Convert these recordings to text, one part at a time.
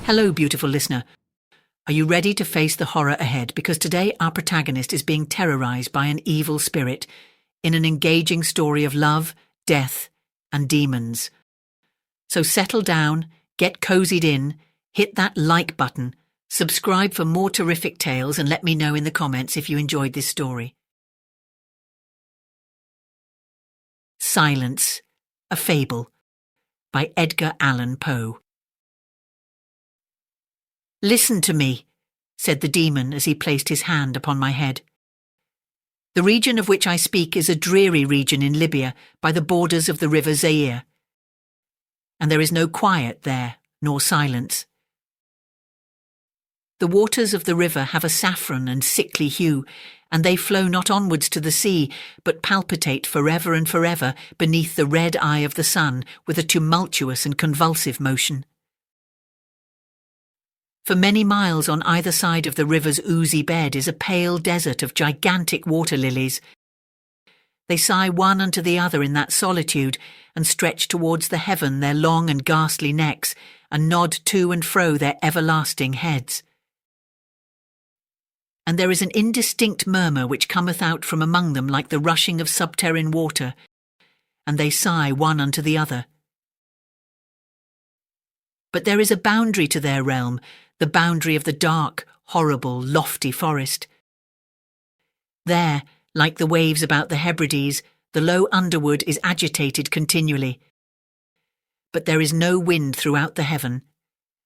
Hello, beautiful listener. Are you ready to face the horror ahead? Because today our protagonist is being terrorized by an evil spirit in an engaging story of love, death, and demons. So settle down, get cozied in, hit that like button, subscribe for more terrific tales, and let me know in the comments if you enjoyed this story. Silence, a Fable, by Edgar Allan Poe. "Listen to me," said the demon as he placed his hand upon my head. "The region of which I speak is a dreary region in Libya by the borders of the river Zaire. And there is no quiet there, nor silence. The waters of the river have a saffron and sickly hue, and they flow not onwards to the sea, but palpitate forever and forever beneath the red eye of the sun with a tumultuous and convulsive motion. For many miles on either side of the river's oozy bed is a pale desert of gigantic water lilies. They sigh one unto the other in that solitude, and stretch towards the heaven their long and ghastly necks, and nod to and fro their everlasting heads. And there is an indistinct murmur which cometh out from among them like the rushing of subterrane water, and they sigh one unto the other. But there is a boundary to their realm, the boundary of the dark, horrible, lofty forest. There, like the waves about the Hebrides, the low underwood is agitated continually. But there is no wind throughout the heaven,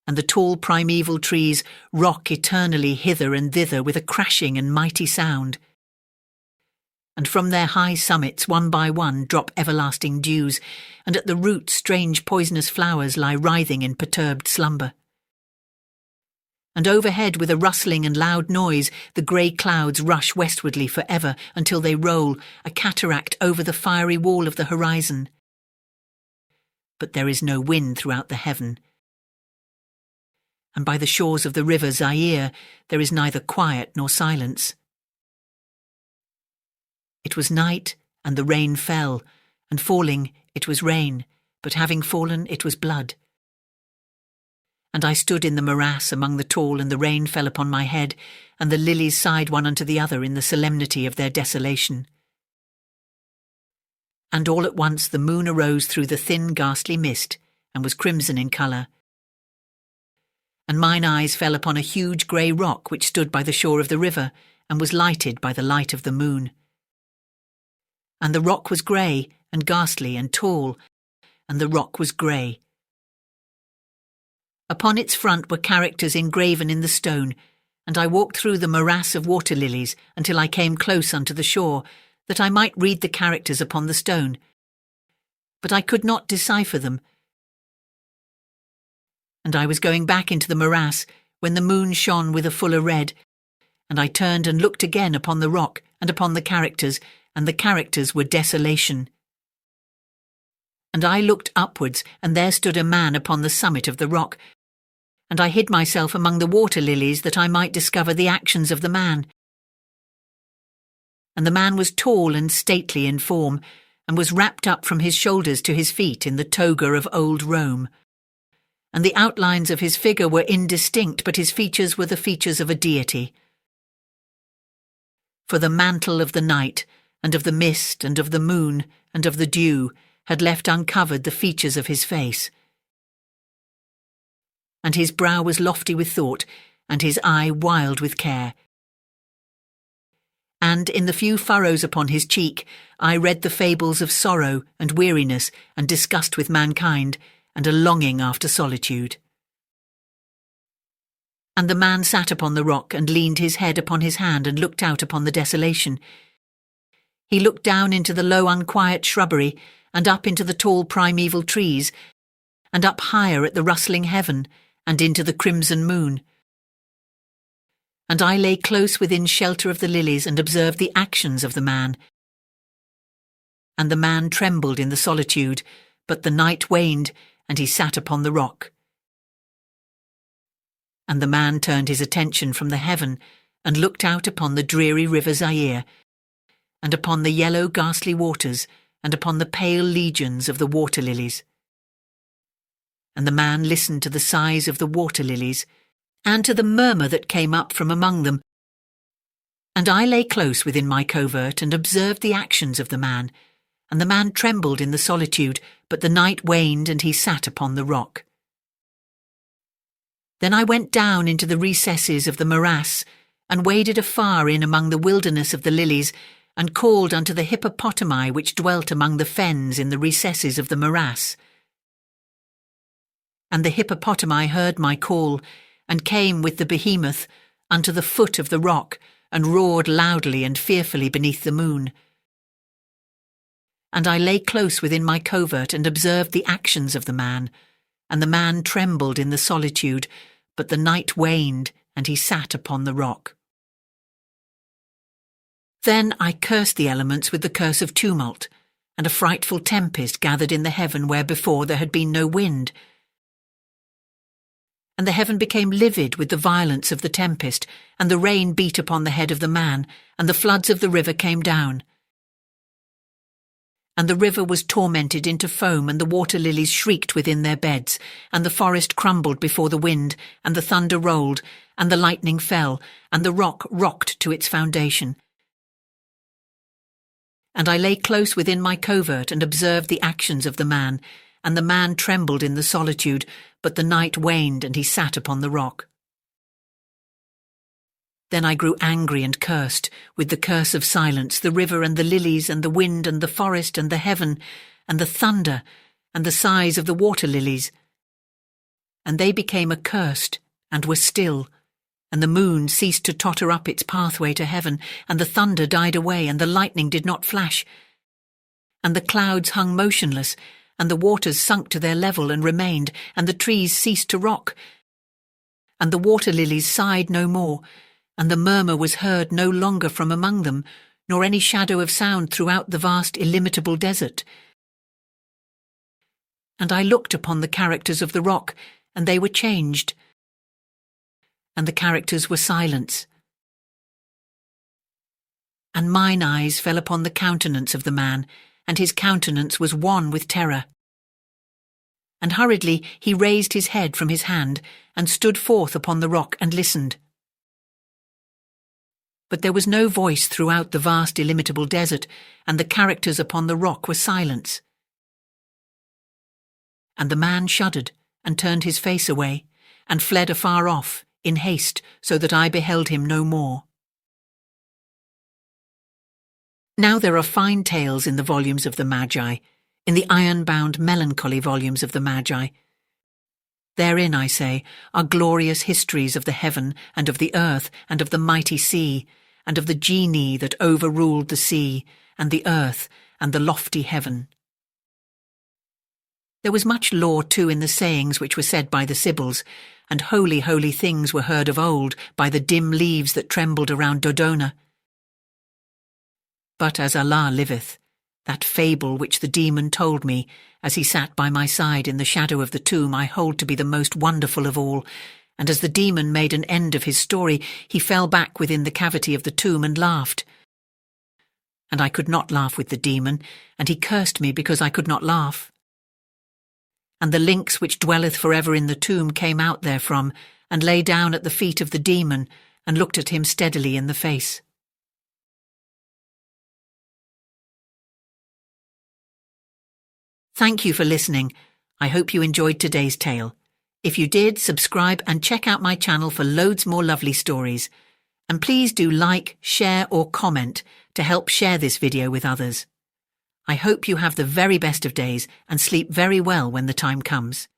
and the tall primeval trees rock eternally hither and thither with a crashing and mighty sound. And from their high summits one by one drop everlasting dews, and at the roots strange poisonous flowers lie writhing in perturbed slumber. And overhead, with a rustling and loud noise, the grey clouds rush westwardly forever until they roll, a cataract over the fiery wall of the horizon. But there is no wind throughout the heaven. And by the shores of the river Zaire there is neither quiet nor silence. It was night, and the rain fell, and falling it was rain, but having fallen it was blood. And I stood in the morass among the tall, and the rain fell upon my head, and the lilies sighed one unto the other in the solemnity of their desolation. And all at once the moon arose through the thin ghastly mist, and was crimson in colour. And mine eyes fell upon a huge grey rock which stood by the shore of the river, and was lighted by the light of the moon. And the rock was grey, and ghastly, and tall, and the rock was grey. Upon its front were characters engraven in the stone, and I walked through the morass of water lilies until I came close unto the shore, that I might read the characters upon the stone. But I could not decipher them. And I was going back into the morass when the moon shone with a fuller red, and I turned and looked again upon the rock and upon the characters, and the characters were desolation. And I looked upwards, and there stood a man upon the summit of the rock, and I hid myself among the water lilies that I might discover the actions of the man. And the man was tall and stately in form, and was wrapped up from his shoulders to his feet in the toga of old Rome. And the outlines of his figure were indistinct, but his features were the features of a deity. For the mantle of the night, and of the mist, and of the moon, and of the dew, had left uncovered the features of his face. And his brow was lofty with thought, and his eye wild with care. And in the few furrows upon his cheek I read the fables of sorrow and weariness and disgust with mankind, and a longing after solitude. And the man sat upon the rock and leaned his head upon his hand and looked out upon the desolation. He looked down into the low unquiet shrubbery, and up into the tall primeval trees, and up higher at the rustling heaven, and into the crimson moon. And I lay close within shelter of the lilies and observed the actions of the man. And the man trembled in the solitude, but the night waned, and he sat upon the rock. And the man turned his attention from the heaven, and looked out upon the dreary river Zaire, and upon the yellow ghastly waters, and upon the pale legions of the water lilies. and the man listened to the sighs of the water lilies, and to the murmur that came up from among them. And I lay close within my covert and observed the actions of the man, and the man trembled in the solitude, but the night waned and he sat upon the rock. Then I went down into the recesses of the morass, and waded afar in among the wilderness of the lilies, and called unto the hippopotami which dwelt among the fens in the recesses of the morass. And the hippopotami heard my call, and came with the behemoth unto the foot of the rock, and roared loudly and fearfully beneath the moon. And I lay close within my covert and observed the actions of the man, and the man trembled in the solitude, but the night waned, and he sat upon the rock. Then I cursed the elements with the curse of tumult, and a frightful tempest gathered in the heaven where before there had been no wind. And the heaven became livid with the violence of the tempest, and the rain beat upon the head of the man, and the floods of the river came down. And the river was tormented into foam, and the water lilies shrieked within their beds, and the forest crumbled before the wind, and the thunder rolled, and the lightning fell, and the rock rocked to its foundation. And I lay close within my covert and observed the actions of the man, and the man trembled in the solitude, but the night waned and he sat upon the rock. Then I grew angry and cursed, with the curse of silence, the river and the lilies and the wind and the forest and the heaven and the thunder and the sighs of the water lilies. And they became accursed and were still, and the moon ceased to totter up its pathway to heaven, and the thunder died away, and the lightning did not flash, and the clouds hung motionless, and the waters sunk to their level and remained, and the trees ceased to rock, and the water lilies sighed no more, and the murmur was heard no longer from among them, nor any shadow of sound throughout the vast illimitable desert. And I looked upon the characters of the rock, and they were changed, and the characters were silence. And mine eyes fell upon the countenance of the man, and his countenance was wan with terror. And hurriedly he raised his head from his hand, and stood forth upon the rock and listened. But there was no voice throughout the vast illimitable desert, and the characters upon the rock were silence. And the man shuddered, and turned his face away, and fled afar off, in haste, so that I beheld him no more. Now there are fine tales in the volumes of the Magi, in the iron-bound melancholy volumes of the Magi. Therein, I say, are glorious histories of the heaven and of the earth and of the mighty sea, and of the genii that overruled the sea, and the earth, and the lofty heaven. There was much lore too in the sayings which were said by the Sibyls, and holy, holy things were heard of old by the dim leaves that trembled around Dodona. But as Allah liveth, that fable which the demon told me, as he sat by my side in the shadow of the tomb, I hold to be the most wonderful of all, and as the demon made an end of his story, he fell back within the cavity of the tomb and laughed. And I could not laugh with the demon, and he cursed me because I could not laugh. And the lynx which dwelleth forever in the tomb came out therefrom, and lay down at the feet of the demon, and looked at him steadily in the face. Thank you for listening. I hope you enjoyed today's tale. If you did, subscribe and check out my channel for loads more lovely stories. And please do like, share or comment to help share this video with others. I hope you have the very best of days and sleep very well when the time comes.